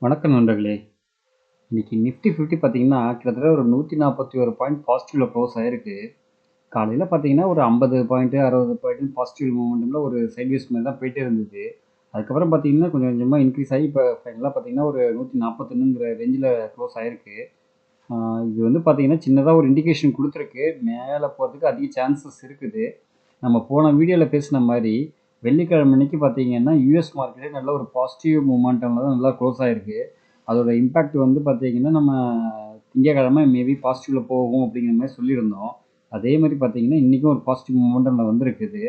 வணக்கம் நண்பர்களே. இன்னைக்கு நிஃப்டி 50 பார்த்தீங்கன்னா, கிட்டத்தட்ட ஒரு 141 பாயிண்ட் பாசிட்டிவ்ல க்ளோஸ் ஆயிருக்கு. காலையில பார்த்தீங்கன்னா, ஒரு 50 பாயிண்ட், 60 பாயிண்ட் பாசிட்டிவ் மூமெண்டம்ல ஒரு சைட்வேஸ் மாரி தான் போயிட்டே இருந்தது. அதுக்கப்புறம் பார்த்தீங்கன்னா, கொஞ்சம் கொஞ்சமா இன்க்ரீஸ் ஆகி இப்போ ஃபைனலா பார்த்தீங்கன்னா, ஒரு 141ங்கிற ரேஞ்சில க்ளோஸ் ஆயிருக்கு. இது வந்து பார்த்தீங்கன்னா, சின்னதா ஒரு இண்டிகேஷன் குடுத்துருக்கு. மேல போறதுக்கு அதிக சான்சஸ் இருக்குது. நம்ம போன வீடியோல பேசின மாரி, வெள்ளிக்கிழமை அன்னைக்கு பார்த்தீங்கன்னா, யுஎஸ் மார்க்கெட்டே நல்ல ஒரு பாசிட்டிவ் மொமெண்டம்ல தான் நல்லா க்ளோஸ் ஆயிருக்கு. அதோட இம்பேக்ட் வந்து பார்த்தீங்கன்னா, நம்ம திங்கட்கிழமை மேபி பாசிட்டிவ்ல போகும் அப்படிங்கிற மாரி சொல்லியிருந்தோம். அதே மாரி பார்த்தீங்கன்னா, இன்னைக்கும் ஒரு பாசிட்டிவ் மொமெண்டம்ல வந்திருக்குது.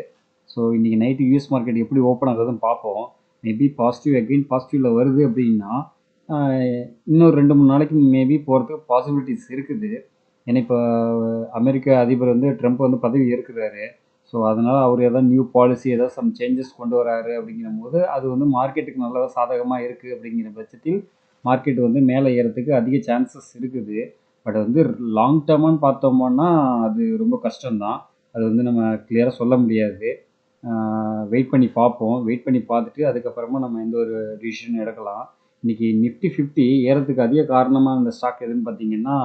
ஸோ இன்னைக்கு நைட்டு யுஎஸ் மார்க்கெட் எப்படி ஓப்பன் ஆகுதுன்னு பார்ப்போம். மேபி பாசிட்டிவ் அகைன் பாசிட்டிவ்ல வருது அப்படின்னா, அ இன்னும் 2, 3 நாளைக்கு மேபி போறதுக்கு பாசிபிலிட்டிஸ் இருக்குது. ஏன்னா, இப்போ அமெரிக்க அதிபர் வந்து ட்ரம்ப் வந்து பதவி ஏற்கிறாரு. ஸோ அதனால அவர் ஏதாவது நியூ பாலிசி ஏதாவது சம் சேஞ்சஸ் கொண்டு வராரு அப்படிங்கிறபோது, அது வந்து மார்க்கெட்டுக்கு நல்லதா சாதகமா இருக்கு அப்படிங்கிற பட்சத்தில், மார்க்கெட் வந்து மேலே ஏறதுக்கு அதிக சான்சஸ் இருக்குது. பட் வந்து லாங் டர்மான்னு பார்த்தோம்னா, அது ரொம்ப கஷ்டம் தான். அது வந்து நம்ம கிளியரா சொல்ல முடியாது. வெயிட் பண்ணி பார்ப்போம். வெயிட் பண்ணி பார்த்துட்டு அதுக்கப்புறமா நம்ம எந்த ஒரு டிசிஷன் எடுக்கலாம். இன்னைக்கு நிஃப்டி 50 ஏறதுக்கு அதிக காரணமா இருந்த ஸ்டாக் எதுன்னு பார்த்தீங்கன்னா,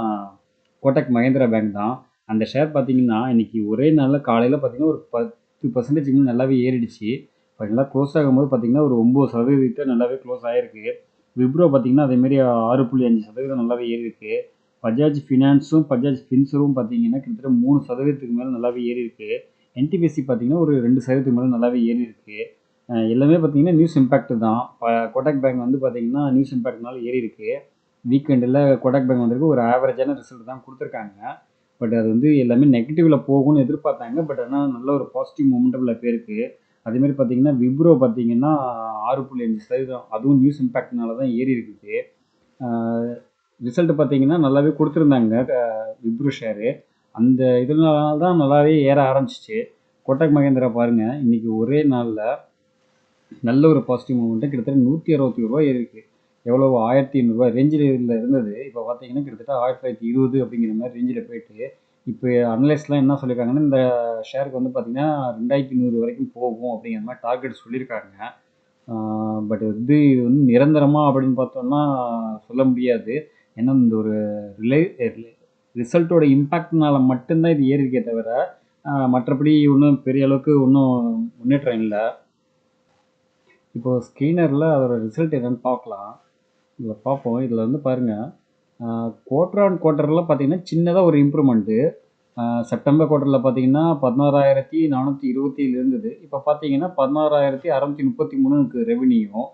கோட்டக் மஹேந்திரா பேங்க் தான். அந்த ஷேர் பார்த்தீங்கன்னா, இன்னைக்கு ஒரே நாள்ல காலையில பார்த்தீங்கன்னா, ஒரு 10% நல்லாவே ஏறிடுச்சு. ஃபைனலா க்ளோஸ் ஆகும்போது பார்த்தீங்கன்னா, ஒரு 9% நல்லாவே க்ளோஸ் ஆயிருக்கு. விப்ரோ பார்த்தீங்கன்னா, அதேமாரி 6.5% நல்லாவே ஏறியிருக்கு. பஜாஜ் ஃபினான்ஸும், பஜாஜ் ஃபின்சர்வும் பார்த்தீங்கன்னா, கிட்டத்தட்ட 3%க்கு மேல நல்லாவே ஏறியிருக்கு. என்டிபிசி பார்த்தீங்கன்னா, ஒரு 2%க்கு மேல நல்லாவே ஏறியிருக்கு. எல்லாமே பார்த்தீங்கன்னா, நியூஸ் இம்பேக்ட் தான். கோட்டக் பேங்க் வந்து பார்த்தீங்கன்னா, நியூஸ் இம்பேக்ட்னால ஏறியிருக்கு. வீக்கெண்டில் கோட்டக் பேங்க் வந்திருக்கு ஒரு ஆவரேஜான ரிசல்ட் தான் கொடுத்துருக்காங்க. பட் அது வந்து எல்லாமே நெகட்டிவ்ல போகும்னு எதிர்பார்த்தாங்க. பட் ஆனால் நல்ல ஒரு பாசிட்டிவ் மொமெண்டமில் போயிருக்கு. அதேமாரி பார்த்தீங்கன்னா, விப்ரோ பார்த்தீங்கன்னா 6.5% அதுவும் நியூஸ் இம்பேக்ட்னால தான் ஏறி இருக்குது. ரிசல்ட் பார்த்தீங்கன்னா நல்லாவே கொடுத்துருந்தாங்க விப்ரோ ஷேரு. அந்த இதனால தான் நல்லாவே ஏற ஆரம்பிச்சிச்சு. கோட்டக் மகேந்திரா பாருங்கள், இன்னைக்கு ஒரே நாளில் நல்ல ஒரு பாசிட்டிவ் மூமெண்ட்டு கிட்டத்தட்ட 161 ரூபா ஏறிருக்கு. எவ்வளோ 1500 ரேஞ்சில் இருந்தது. இப்போ பார்த்தீங்கன்னா கிட்டத்தட்ட 1920 அப்படிங்கிற மாதிரி ரேஞ்சில் போயிட்டு, இப்போ அனலிஸ்ட்லாம் என்ன சொல்லியிருக்காங்கன்னா, இந்த ஷேருக்கு வந்து பார்த்தீங்கன்னா 2100 வரைக்கும் போகும் அப்படிங்கிற மாதிரி டார்கெட் சொல்லியிருக்காங்க. பட் வந்து இது வந்து நிரந்தரமா அப்படின்னு பார்த்தோம்னா சொல்ல முடியாது. ஏன்னா இந்த ஒரு ரிலே ரிசல்ட்டோட இம்பேக்ட்னால மட்டும்தான் இது ஏறிருக்கே தவிர, மற்றபடி ஒன்றும் பெரிய அளவுக்கு ஒன்றும் முன்னேற்றம் இல்லை. இப்போ ஸ்கெய்னரில் அதோட ரிசல்ட் என்னன்னு பார்க்கலாம். இதில் பார்ப்போம். இதில் வந்து பாருங்கள், குவார்டர் ஆன் குவார்ட்டரில் பார்த்தீங்கன்னா சின்னதாக ஒரு இம்ப்ரூவ்மெண்ட்டு. செப்டம்பர் குவார்ட்டரில் பார்த்தீங்கன்னா 16,427 இருந்தது. இப்போ பார்த்தீங்கன்னா 16,633க்கு ரெவென்யூ.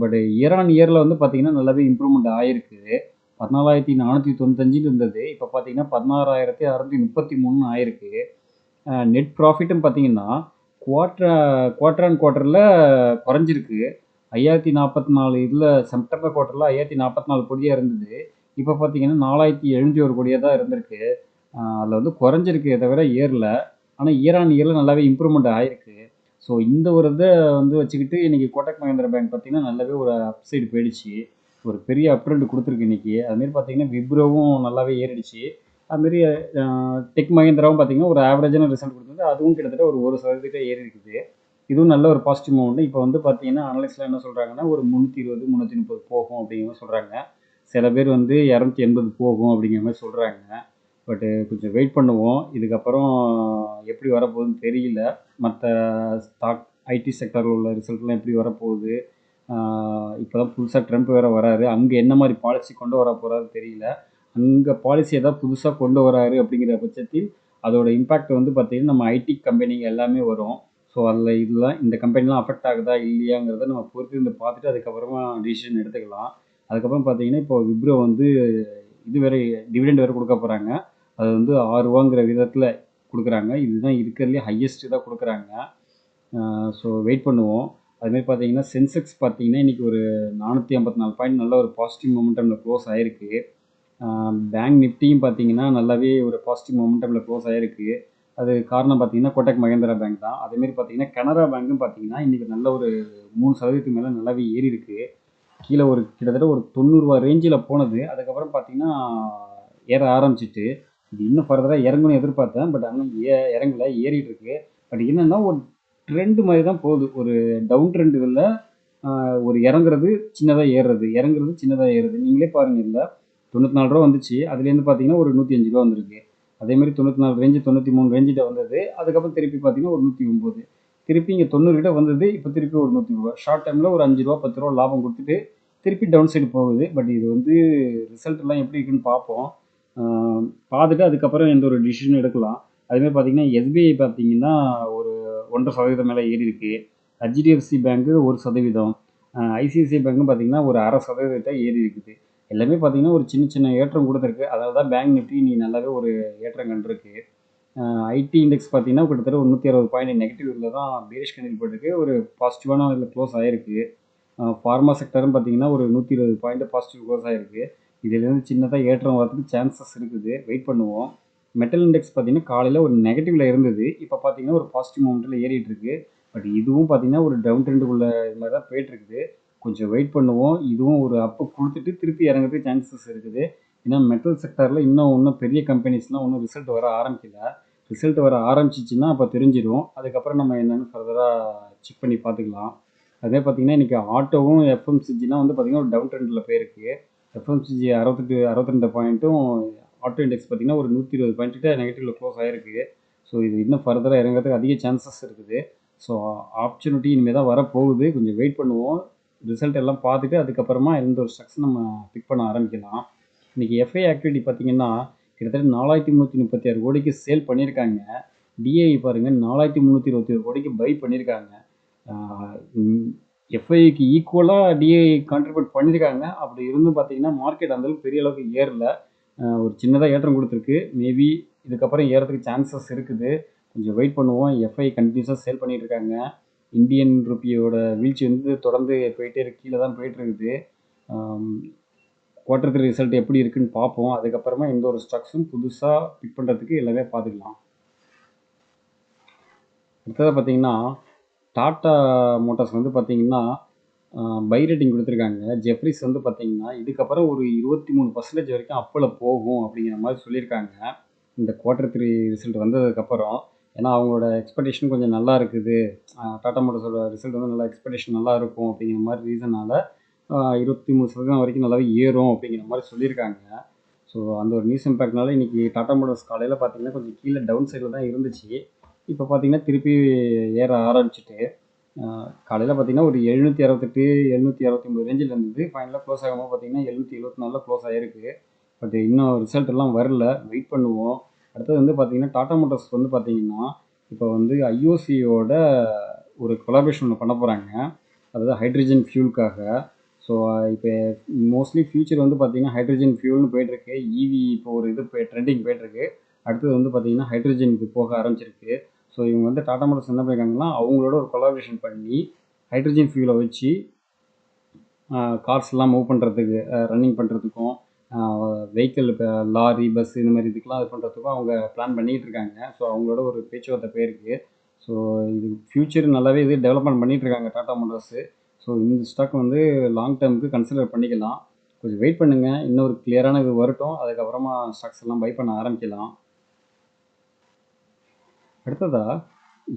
பட் இயர் ஆன் இயரில் வந்து பார்த்தீங்கன்னா நல்லாவே இம்ப்ரூவ்மெண்ட் ஆயிருக்குது. 14,495 இருந்தது. இப்போ பார்த்தீங்கன்னா 16,633 ஆயிருக்கு. நெட் ப்ராஃபிட்டும் பார்த்தீங்கன்னா குவார்டர் ஆன் குவார்ட்டரில் குறைஞ்சிருக்கு. 5,044 இதில் செப்டம்பர் குவார்ட்டரில் 5,044 கோடியாக இருந்தது. இப்போ பார்த்தீங்கன்னா 4,701 கோடியாக தான் இருந்திருக்கு. அதில் வந்து குறைஞ்சிருக்கே தவிர ஏறல. ஆனால் இயர் ஆன் இயரில் நல்லாவே இம்ப்ரூவ்மெண்ட் ஆயிருக்கு. ஸோ இந்த ஒரு இதை வந்து வச்சுக்கிட்டு இன்றைக்கி கோட்டக் மஹேந்திரா பேங்க் பார்த்தீங்கன்னா நல்லாவே ஒரு அப்சைடு போயிடுச்சு. ஒரு பெரிய அப் ட்ரெண்ட் கொடுத்துருக்கு இன்றைக்கி. அதுமாரி பார்த்தீங்கன்னா விப்ரோவும் நல்லாவே ஏறிடுச்சு. அதுமாரி டெக் மஹேந்திராவும் பார்த்தீங்கன்னா ஒரு ஆவரேஜான ரிசல்ட் கொடுத்தது. அதுவும் கிட்டத்தட்ட ஒரு 1% ஏறி இருக்குது. இதுவும் நல்ல ஒரு பாசிட்டிவ் மூவ்மெண்ட். இப்போ வந்து பார்த்தீங்கன்னா அனலிஸ்ட்லாம் என்ன சொல்கிறாங்கன்னா, ஒரு 320, 330 போகும் அப்படிங்கிற மாதிரி சொல்கிறாங்க. சில பேர் வந்து 280 போகும் அப்படிங்கிற மாதிரி சொல்கிறாங்க. பட்டு கொஞ்சம் வெயிட் பண்ணுவோம். இதுக்கப்புறம் எப்படி வரப்போகுதுன்னு தெரியல. மற்ற ஸ்டாக் ஐடி செக்டரில் உள்ள ரிசல்ட்லாம் எப்படி வரப்போகுது. இப்போ தான் புதுசாக ட்ரம்ப் வேறு வராரு. அங்கே என்ன மாதிரி பாலிசி கொண்டு வர போகிறாருன்னு தெரியல. அங்கே பாலிசி ஏதாவது புதுசாக கொண்டு வராரு அப்படிங்கிற பட்சத்தில் அதோட இம்பேக்ட் வந்து பார்த்திங்கன்னா நம்ம ஐடி கம்பெனிங்க எல்லாமே வரும். ஸோ அதில் இதெல்லாம் இந்த கம்பெனிலாம் அஃபெக்ட் ஆகுதா இல்லையாங்கிறத நம்ம பொறுத்து இருந்து பார்த்துட்டு அதுக்கப்புறமா டிசிஷன் எடுத்துக்கலாம். அதுக்கப்புறம் பார்த்தீங்கன்னா இப்போ விப்ரோ வந்து இது வேறு டிவிடெண்ட் வேறு கொடுக்க போகிறாங்க. அது வந்து 6 ரூபாங்கிற விதத்தில் கொடுக்குறாங்க. இதுதான் இருக்கிறதுலே ஹையஸ்ட்டு தான் கொடுக்குறாங்க. ஸோ வெயிட் பண்ணுவோம். அதுமாரி பார்த்தீங்கன்னா சென்செக்ஸ் பார்த்தீங்கன்னா இன்றைக்கி ஒரு 454 பாயிண்ட் நல்ல ஒரு பாசிட்டிவ் மொமெண்டமில் க்ளோஸ் ஆகிருக்கு. பேங்க் நிஃப்டியும் பார்த்தீங்கன்னா நல்லாவே ஒரு பாசிட்டிவ் மொமெண்டமில் க்ளோஸ் ஆகிருக்கு. அது காரணம் பார்த்தீங்கன்னா கோட்டக் மஹேந்திரா பேங்க் தான். அதேமாரி பார்த்தீங்கன்னா கனரா பேங்க்கும் பார்த்தீங்கன்னா இன்றைக்கி நல்ல ஒரு 3% மேலே நல்லாவே ஏறி இருக்குது. கீழே ஒரு கிட்டத்தட்ட ஒரு 90 ரூபா ரேஞ்சில் போனது. அதுக்கப்புறம் பார்த்தீங்கன்னா ஏற ஆரம்பிச்சிட்டு இது இன்னும் ஃபர்தராக இறங்கும்னு எதிர்பார்த்தேன். பட் ஆனால் இறங்கல, ஏறிட்டு இருக்கு. பட் என்னென்னா ஒரு ட்ரெண்டு மாதிரி தான் போகுது. ஒரு டவுன் ட்ரெண்ட் இதில் ஒரு இறங்குறது சின்னதாக ஏறுறது, இறங்குறது சின்னதாக ஏறுது. நீங்களே பாருங்கள், இல்லை 94 ரூபா வந்துச்சு, அதுலேருந்து பார்த்தீங்கன்னா ஒரு 105 ரூபா வந்திருக்கு. அதேமாதிரி 94 ரேஞ்சு 93 ரேஞ்சிட்ட வந்தது, அதுக்கப்புறம் திருப்பி பார்த்தீங்கன்னா ஒரு 109, திருப்பி இங்கே 90 கிட்ட வந்தது, இப்போ திருப்பி ஒரு 100 ரூபா. ஷார்ட் டைமில் ஒரு 5 ரூபா 10 ரூபா லாபம் கொடுத்துட்டு திருப்பி டவுன் சைடு போகுது. பட் இது வந்து ரிசல்ட்லாம் எப்படி இருக்குன்னு பார்ப்போம். பார்த்துட்டு அதுக்கப்புறம் எந்த ஒரு டிசிஷனும் எடுக்கலாம். அதுமாதிரி பார்த்தீங்கன்னா எஸ்பிஐ பார்த்தீங்கன்னா ஒரு 1.5% மேலே ஏறி இருக்கு. ஹெச்டிஎஃப்சி பேங்க்கு 1%, ஐசிஐசிஐ பேங்க்கும் பார்த்தீங்கன்னா ஒரு 0.5% ஏறி இருக்குது. எல்லாமே பார்த்தீங்கன்னா ஒரு சின்ன சின்ன ஏற்றம் கொடுத்துருக்கு. அதனால தான் பேங்க் நிஃப்டி நீ நல்லாவே ஒரு ஏற்றம் கண்டிருக்கு. ஐடி இண்டெக்ஸ் பார்த்தீங்கன்னா கிட்டத்தட்ட ஒரு 160 பாயிண்ட் நெகட்டிவ் இதில் தான் பேரிஷ் கண்டில் போயிருக்கு. ஒரு பாசிட்டிவான இதில் க்ளோஸ் ஆகிருக்கு. ஃபார்மா செக்டரும் பார்த்தீங்கன்னா ஒரு 120 பாயிண்ட் பாசிட்டிவ் க்ளோஸ் ஆகிருக்கு. இதுலேருந்து சின்னதாக ஏற்றம் வரதுக்கு சான்சஸ் இருக்குது, வெயிட் பண்ணுவோம். மெட்டல் இண்டெக்ஸ் பார்த்தீங்கன்னா காலையில் ஒரு நெகட்டிவில் இருந்தது, இப்போ பார்த்தீங்கன்னா ஒரு பாசிட்டிவ் மூமெண்ட்டில் ஏறிட்டு இருக்கு. பட் இதுவும் பார்த்தீங்கன்னா ஒரு டவுன் ட்ரெண்டுக்குள்ள இது மாதிரி தான் போயிட்டுருக்குது. கொஞ்சம் வெயிட் பண்ணுவோம். இதுவும் ஒரு அப்பு கொடுத்துட்டு திருப்பி இறங்குறதுக்கு சான்சஸ் இருக்குது. ஏன்னா மெட்டல் செக்டரில் இன்னும் பெரிய கம்பெனிஸ்லாம் ஒன்றும் ரிசல்ட் வர ஆரம்பிக்கல. ரிசல்ட் வர ஆரம்பிச்சிச்சின்னா அப்போ தெரிஞ்சிடும். அதுக்கப்புறம் நம்ம என்னென்னு ஃபர்தராக செக் பண்ணி பார்த்துக்கலாம். அதே பார்த்தீங்கன்னா இன்றைக்கி ஆட்டோவும் எஃப்எம்சிஜிலாம் வந்து பார்த்திங்கன்னா ஒரு டவுன் ட்ரெண்டில் போயிருக்கு. எஃப்எம்சிஜி 62 பாயிண்ட்டும், ஆட்டோ இண்டெக்ஸ் பார்த்திங்கன்னா ஒரு 120 பாயிண்ட்டு நெகட்டிவில் க்ளோஸ் ஆகிருக்கு. ஸோ இது இன்னும் ஃபர்தராக இறங்குறதுக்கு அதிக சான்சஸ் இருக்குது. ஸோ ஆப்பர்ச்சுனிட்டி இனிமேல் தான் வரப்போகுது. கொஞ்சம் வெயிட் பண்ணுவோம். ரிசல்ட் எல்லாம் பார்த்துட்டு அதுக்கப்புறமா எந்த ஒரு ஸ்ட்ரக்ஸ் நம்ம பிக் பண்ண ஆரம்பிக்கலாம். இன்றைக்கி எஃப்ஐ ஆக்டிவிட்டி பார்த்திங்கன்னா கிட்டத்தட்ட 4336 கோடிக்கு சேல் பண்ணியிருக்காங்க. டிஐ பாருங்கள் 4321 கோடிக்கு பை பண்ணியிருக்காங்க. எஃப்ஐக்கு ஈக்குவலாக டிஐ கான்ட்ரிபியூட் பண்ணியிருக்காங்க. அப்படி இருந்தும் பார்த்தீங்கன்னா மார்க்கெட் அந்தளவுக்கு பெரிய அளவுக்கு ஏறல. ஒரு சின்னதாக ஏற்றம் கொடுத்துருக்கு. மேபி இதுக்கப்புறம் ஏறதுக்கு சான்சஸ் இருக்குது. கொஞ்சம் வெயிட் பண்ணுவோம். எஃப்ஐ கண்டினியூஸாக சேல் பண்ணிகிட்டு இருக்காங்க. இந்தியன் ருப்பியோட வீழ்ச்சி வந்து தொடர்ந்து போயிட்டே இருக்கு, கீழே தான் போயிட்டுருக்குது. குவார்டர் 3 ரிசல்ட் எப்படி இருக்குன்னு பார்ப்போம். அதுக்கப்புறமா எந்த ஒரு ஸ்டாக்ஸும் புதுசாக பிக் பண்ணுறதுக்கு எல்லாமே பார்த்துக்கலாம். அடுத்ததாக பார்த்தீங்கன்னா டாட்டா மோட்டார்ஸ் வந்து பார்த்தீங்கன்னா பை ரேட்டிங் கொடுத்துருக்காங்க. ஜெஃப்ரிஸ் வந்து பார்த்தீங்கன்னா இதுக்கப்புறம் ஒரு 23% வரைக்கும் அப்பில் போகும் அப்படிங்கிற மாதிரி சொல்லியிருக்காங்க இந்த குவார்டர் 3 ரிசல்ட் வந்ததுக்கப்புறம். ஏன்னா அவங்களோட எக்ஸ்பெக்டேஷன் கொஞ்சம் நல்லா இருக்குது. டாட்டா மோட்டார்ஸோட ரிசல்ட் வந்து நல்லா எக்ஸ்பெக்டேஷன் நல்லா இருக்கும் அப்படிங்கிற மாதிரி ரீசனால் 23% வரைக்கும் நல்லாவே ஏறும் அப்படிங்கிற மாதிரி சொல்லியிருக்காங்க. ஸோ அந்த ஒரு நியூஸ் இம்பேக்ட்னால இன்றைக்கி டாட்டா மோட்டார்ஸ் காலையில் பார்த்தீங்கன்னா கொஞ்சம் கீழே டவுன் சைடில் தான் இருந்துச்சு. இப்போ பார்த்தீங்கன்னா திருப்பி ஏற ஆரம்பிச்சிட்டு காலையில் பார்த்தீங்கன்னா ஒரு 768 769 ரேஞ்சில் இருந்தது. ஃபைனலாக க்ளோஸ் ஆகும்போது பார்த்தீங்கன்னா 774 க்ளோஸ் ஆகிருக்கு. பட் இன்னும் ரிசல்ட் எல்லாம் வரல, வெயிட் பண்ணுவோம். அடுத்தது வந்து பார்த்தீங்கன்னா டாட்டா மோட்டார்ஸ் வந்து பார்த்தீங்கன்னா இப்போ வந்து ஐஓசியோட ஒரு கொலாபரேஷன் ஒன்று பண்ண போகிறாங்க, அதாவது ஹைட்ரஜன் ஃபியூலுக்காக. ஸோ இப்போ மோஸ்ட்லி ஃபியூச்சர் வந்து பார்த்தீங்கன்னா ஹைட்ரஜன் ஃபியூல்னு போயிட்டுருக்கு. ஈவி இப்போ ஒரு இது ட்ரெண்டிங் போயிட்டுருக்கு. அடுத்தது வந்து பார்த்தீங்கன்னா ஹைட்ரஜனுக்கு போக ஆரம்பிச்சிருக்கு. ஸோ இவங்க வந்து டாட்டா மோட்டார்ஸ் என்ன பண்ணியிருக்காங்கன்னா அவங்களோட ஒரு கொலாபரேஷன் பண்ணி ஹைட்ரஜன் ஃபியூலை வச்சு கார்ஸ்லாம் மூவ் பண்ணுறதுக்கு, ரன்னிங் பண்ணுறதுக்கும், வெஹிக்கிள் இப்போ லாரி பஸ் இந்த மாதிரி இதுக்கெலாம் இது பண்ணுறதுக்கும் அவங்க பிளான் பண்ணிகிட்டு இருக்காங்க. ஸோ அவங்களோட ஒரு பேச்சுவார்த்தை போயிருக்கு. ஸோ இது ஃப்யூச்சர் நல்லாவே இது டெவலப்மெண்ட் பண்ணிகிட்டு இருக்காங்க டாட்டா மோட்டார்ஸு. ஸோ இந்த ஸ்டாக் வந்து லாங் டேர்முக்கு கன்சிடர் பண்ணிக்கலாம். கொஞ்சம் வெயிட் பண்ணுங்கள், இன்னொரு கிளியரான இது வரட்டும், அதுக்கப்புறமா ஸ்டாக்ஸ் எல்லாம் பை பண்ண ஆரம்பிக்கலாம். அடுத்ததாக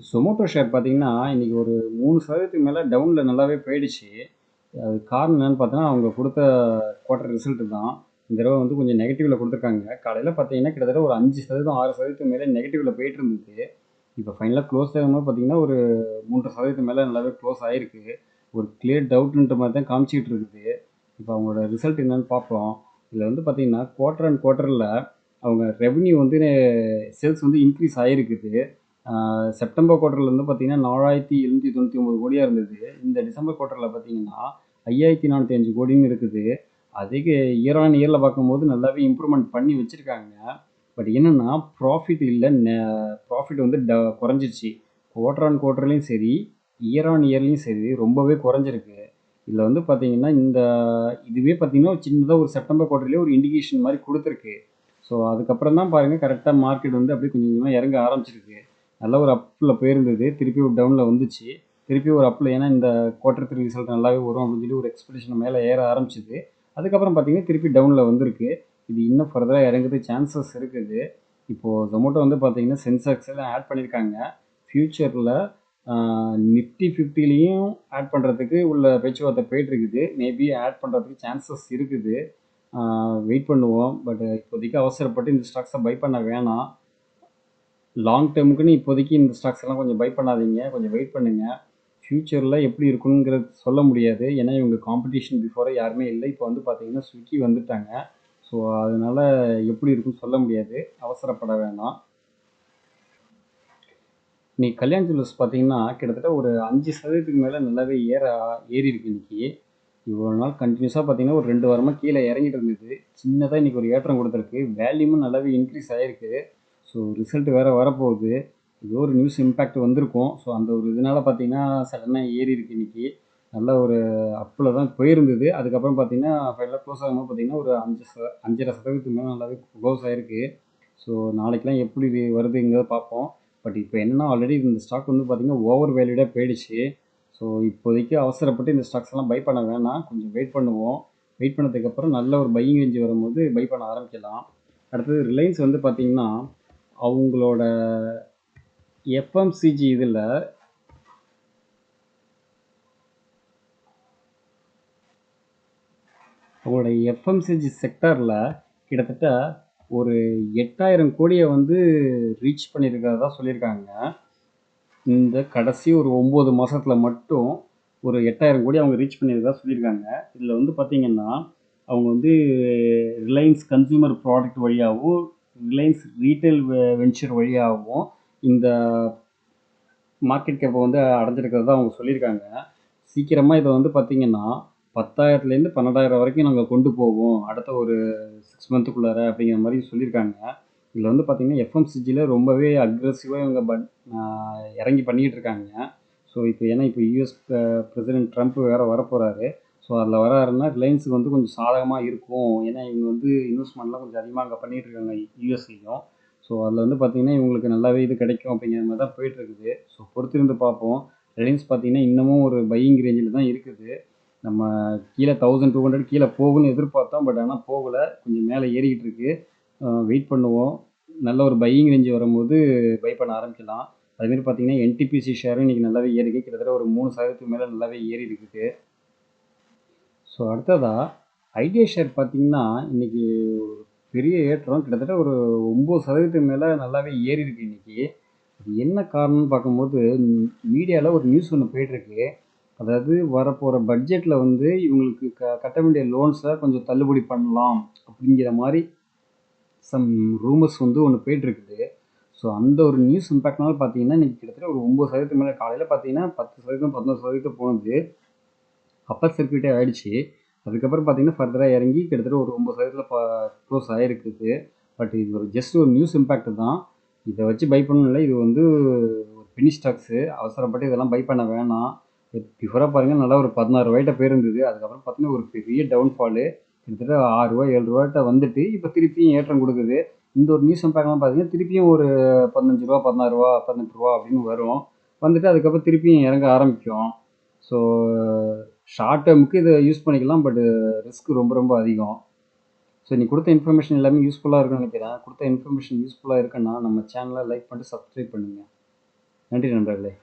சொமோட்டோ ஷேர் பார்த்தீங்கன்னா இன்றைக்கி ஒரு 3% மேலே டவுனில் நல்லாவே போயிடுச்சு. அது காரணம் என்னென்னு பார்த்தோன்னா அவங்க கொடுத்த குவார்டர் ரிசல்ட்டு தான். இந்த தடவை வந்து கொஞ்சம் நெகட்டிவில் கொடுத்துருக்காங்க. காலையில் பார்த்தீங்கன்னா கிட்டத்தட்ட ஒரு 5% 6% மேலே நெகட்டிவில் போயிட்டு இருந்தது. இப்போ ஃபைனலாக க்ளோஸ் ஆகும்போது பார்த்தீங்கன்னா ஒரு 3% மேலே நல்லாவே க்ளோஸ் ஆகிருக்கு. ஒரு கிளியர் டவுட்ன்ற மாதிரி தான் காமிச்சிக்கிட்டு இருக்குது. இப்போ அவங்களோட ரிசல்ட் என்னென்னு பார்ப்போம். இதில் வந்து பார்த்தீங்கன்னா குவார்டர் அண்ட் குவார்ட்டரில் அவங்க ரெவன்யூ வந்து சேல்ஸ் வந்து இன்க்ரீஸ் ஆகிருக்குது. செப்டம்பர் குவார்ட்டரில் வந்து பார்த்தீங்கன்னா 4799 கோடியாக இருந்தது. இந்த டிசம்பர் குவார்ட்டரில் பார்த்தீங்கன்னா 5405 கோடின்னு இருக்குது. அதுக்கு இயர் ஆன் இயரில் பார்க்கும்போது நல்லாவே இம்ப்ரூவ்மெண்ட் பண்ணி வச்சுருக்காங்க. பட் என்னென்னா ப்ராஃபிட் இல்லை, ப்ராஃபிட் வந்து குறைஞ்சிருச்சு. குவார்டர் ஆன் குவார்ட்டர்லேயும் சரி, இயர் ஆன் இயர்லேயும் சரி ரொம்பவே குறைஞ்சிருக்கு. இதில் வந்து பார்த்தீங்கன்னா இதுவே பார்த்தீங்கன்னா சின்னதாக ஒரு செப்டம்பர் குவார்ட்டர்லேயே ஒரு இண்டிகேஷன் மாதிரி கொடுத்துருக்கு. ஸோ அதுக்கப்புறம் தான் பாருங்கள் கரெக்டாக மார்க்கெட் வந்து அப்படியே கொஞ்சம் கொஞ்சமாக இறங்க ஆரம்பிச்சிருக்கு. நல்ல ஒரு அப்பில் போயிருந்தது, திருப்பி ஒரு டவுனில் வந்துச்சு, திருப்பி ஒரு அப்பில். ஏன்னா இந்த குவார்டர் 3 ரிசல்ட் நல்லாவே வரும் அப்படின்னு சொல்லி ஒரு எக்ஸ்பெக்டேஷன் மேலே ஏற ஆரம்பிச்சிது. அதுக்கப்புறம் பார்த்தீங்கன்னா திருப்பி டவுனில் வந்திருக்கு. இது இன்னும் ஃபர்தராக இறங்குறதுக்கு சான்சஸ் இருக்குது. இப்போது ஜொமேட்டோ வந்து பார்த்தீங்கன்னா சென்செக்ஸில் ஆட் பண்ணியிருக்காங்க. ஃப்யூச்சரில் நிஃப்டி 50லையும் ஆட் பண்ணுறதுக்கு உள்ள பேச்சுவார்த்தை போயிட்டுருக்குது. மேபி ஆட் பண்ணுறதுக்கு சான்சஸ் இருக்குது. வெயிட் பண்ணுவோம். பட் இப்போதைக்கு அவசரப்பட்டு இந்த ஸ்டாக்ஸை பை பண்ண வேணாம். லாங் டேர்முக்குன்னு இப்போதைக்கு இந்த ஸ்டாக்ஸ் எல்லாம் கொஞ்சம் பை பண்ணாதீங்க. கொஞ்சம் வெயிட் பண்ணுங்கள். ஃப்யூச்சரில் எப்படி இருக்குங்கிறது சொல்ல முடியாது. ஏன்னா இவங்க காம்படிஷன் பிஃபோராக யாருமே இல்லை. இப்போ வந்து பார்த்தீங்கன்னா ஸ்விக்கி வந்துட்டாங்க. ஸோ அதனால் எப்படி இருக்குன்னு சொல்ல முடியாது. அவசரப்பட வேணாம். இன்னைக்கு கல்யாண் ஜுவல்லர்ஸ் பார்த்தீங்கன்னா கிட்டத்தட்ட ஒரு 5% மேலே நல்லாவே ஏறி இருக்கு இன்னைக்கு. இவ்வளோ நாள் கண்டினியூஸாக பார்த்தீங்கன்னா ஒரு 2 வாரமாக கீழே இறங்கிட்டு இருந்தது. சின்னதாக இன்றைக்கி ஒரு ஏற்றம் கொடுத்துருக்கு. வேல்யூமும் நல்லாவே இன்க்ரீஸ் ஆகிருக்கு. ஸோ ரிசல்ட் வேறு வரப்போகுது. ஏதோ ஒரு நியூஸ் இம்பேக்ட் வந்திருக்கும். ஸோ அந்த ஒரு இதனால் பார்த்தீங்கன்னா சடனாக ஏறி இருக்கு இன்றைக்கி. நல்ல ஒரு அப்பில் தான் போயிருந்தது. அதுக்கப்புறம் பார்த்தீங்கன்னா ஃபைனலாக க்ளோஸ் ஆகும்போது பார்த்தீங்கன்னா ஒரு 5.5% மேலே நல்லாவே க்ளோஸ் ஆகிருக்கு. ஸோ நாளைக்கெலாம் எப்படி வருதுங்கிறத பார்ப்போம். பட் இப்போ என்னன்னா ஆல்ரெடி இந்த ஸ்டாக் வந்து பார்த்திங்கன்னா ஓவர் வேல்யூடாக போயிடுச்சு. ஸோ இப்போதைக்கு அவசரப்பட்டு இந்த ஸ்டாக்ஸ் எல்லாம் பை பண்ண வேணாம். கொஞ்சம் வெயிட் பண்ணுவோம். வெயிட் பண்ணதுக்கப்புறம் நல்ல ஒரு பையிங் ரேஞ்சு வரும்போது பை பண்ண ஆரம்பிக்கலாம். அடுத்தது ரிலையன்ஸ் வந்து பார்த்திங்கன்னா அவங்களோட எஃப்எம்சிஜி இதில் அவங்களோட எஃப்எம்சிஜி செக்டரில் கிட்டத்தட்ட ஒரு 8000 கோடியை வந்து ரீச் பண்ணியிருக்கிறதா சொல்லியிருக்காங்க. இந்த கடைசி ஒரு 9 மாதத்தில் மட்டும் ஒரு 8000 கோடி அவங்க ரீச் பண்ணியிருக்கிறதா சொல்லியிருக்காங்க. இதில் வந்து பார்த்திங்கன்னா அவங்க வந்து ரிலையன்ஸ் கன்சியூமர் ப்ராடக்ட் வழியாகவும் ரிலையன்ஸ் ரீட்டைல் வெஞ்சர் வழியாகவும் இந்த மார்க்கெட் கேப்பை வந்து அடைஞ்சிருக்கிறதா அவங்க சொல்லியிருக்காங்க. சீக்கிரமாக இதை வந்து பார்த்திங்கன்னா 10,000லேருந்து 12,000 வரைக்கும் நாங்கள் கொண்டு போவோம் அடுத்த ஒரு 6 மந்த்துக்குள்ளார அப்படிங்கிற மாதிரி சொல்லியிருக்காங்க. இதில் வந்து பார்த்திங்கன்னா எஃப்எம்சிஜியில் ரொம்பவே அக்ரெசிவாக இவங்க இறங்கி பண்ணிக்கிட்டு இருக்காங்க. ஸோ இப்போ ஏன்னா இப்போ யூஎஸ் பிரசிடென்ட் ட்ரம்ப் வேறு வரப்போகிறாரு. ஸோ அதில் வராருன்னா ரிலையன்ஸுக்கு வந்து கொஞ்சம் சாதகமாக இருக்கும். ஏன்னா இவங்க வந்து இன்வெஸ்ட்மெண்ட்லாம் கொஞ்சம் அதிகமாக அங்கே பண்ணிகிட்டு இருக்காங்க யூஎஸ்லேயும். ஸோ அதில் வந்து பார்த்திங்கன்னா இவங்களுக்கு நல்லாவே இது கிடைக்கும் அப்படிங்கிற மாதிரி தான் போயிட்டுருக்குது. ஸோ பொறுத்திருந்து பார்ப்போம். ரிலையன்ஸ் பார்த்திங்கன்னா இன்னமும் ஒரு பையிங் ரேஞ்சில் தான் இருக்குது. நம்ம கீழே 1200 கீழே போகும்னு எதிர்பார்த்தோம். பட் ஆனால் போகலை. கொஞ்சம் மேலே ஏறிக்கிட்டு இருக்குது. வெயிட் பண்ணுவோம். நல்ல ஒரு பையிங் ரேஞ்சு வரும்போது பை பண்ண ஆரம்பிக்கலாம். அதுமாரி பார்த்திங்கன்னா என்டிபிசி ஷேரும் இன்றைக்கி நல்லாவே ஏறிக்கு. கிட்டத்தட்ட ஒரு 3% மேலே நல்லாவே ஏறி இருக்குது. ஸோ அடுத்ததாக ஐடியா ஷேர் பார்த்திங்கன்னா இன்றைக்கி ஒரு பெரிய ஏற்றம். கிட்டத்தட்ட ஒரு 9% மேலே நல்லாவே ஏறி இருக்குது இன்றைக்கி. அது என்ன காரணம்னு பார்க்கும்போது மீடியாவில் ஒரு நியூஸ் ஒன்று போயிட்டுருக்கு. அதாவது வரப்போகிற பட்ஜெட்டில் வந்து இவங்களுக்கு கட்ட வேண்டிய லோன்ஸை கொஞ்சம் தள்ளுபடி பண்ணலாம் அப்படிங்கிற மாதிரி சம் ரூமர்ஸ் வந்து ஒன்று போயிட்டுருக்குது. ஸோ அந்த ஒரு நியூஸ் இம்பேக்ட்னால பார்த்தீங்கன்னா இன்றைக்கி கிட்டத்தட்ட ஒரு 9% மேலே காலையில் பார்த்தீங்கன்னா 10%, 11% போனது. அப்பர் சர்க்யூட்டே ஆகிடுச்சு. அதுக்கப்புறம் பார்த்தீங்கன்னா ஃபர்தராக இறங்கி கிட்டத்தட்ட ஒரு 9%ல் க்ளோஸ் ஆகிருக்குது. பட் இது ஒரு ஜஸ்ட் ஒரு நியூஸ் இம்பேக்ட் தான். இதை வச்சு பை பண்ணணும் இல்லை. இது வந்து ஒரு பெனி ஸ்டாக்ஸு. அவசரப்பட்டு இதெல்லாம் பை பண்ண வேணாம். பிஃபோராக பாருங்கள் நல்லா ஒரு 16 ரூபாய்கிட்ட போயிருந்தது. அதுக்கப்புறம் பார்த்தீங்கன்னா ஒரு பெரிய டவுன்ஃபாலு. கிட்டத்தட்ட 6 ரூபா 7 ரூபாய்கிட்ட வந்துட்டு இப்போ திருப்பியும் ஏற்றம் கொடுக்குது. இந்த ஒரு நியூஸ் இம்பேக்ட்லாம் பார்த்தீங்கன்னா திருப்பியும் ஒரு 15 ரூபா 16 ரூபா 18 ரூபா அப்படின்னு வரும். வந்துட்டு அதுக்கப்புறம் திருப்பியும் இறங்க ஆரம்பிக்கும். ஸோ ஷார்ட் டேர்முக்கு இதை யூஸ் பண்ணிக்கலாம். பட் ரிஸ்க் ரொம்ப ரொம்ப அதிகம். ஸோ நீ கொடுத்த இன்ஃபர்மேஷன் எல்லாமே யூஸ்ஃபுல்லாக இருக்குன்னு நினைக்கிறேன். கொடுத்த இன்ஃபர்மேஷன் யூஸ்ஃபுல்லாக இருக்குன்னா நம்ம சேனலை லைக் பண்ணிட்டு சப்ஸ்கிரைப் பண்ணுங்கள். நன்றி நண்பர்களே.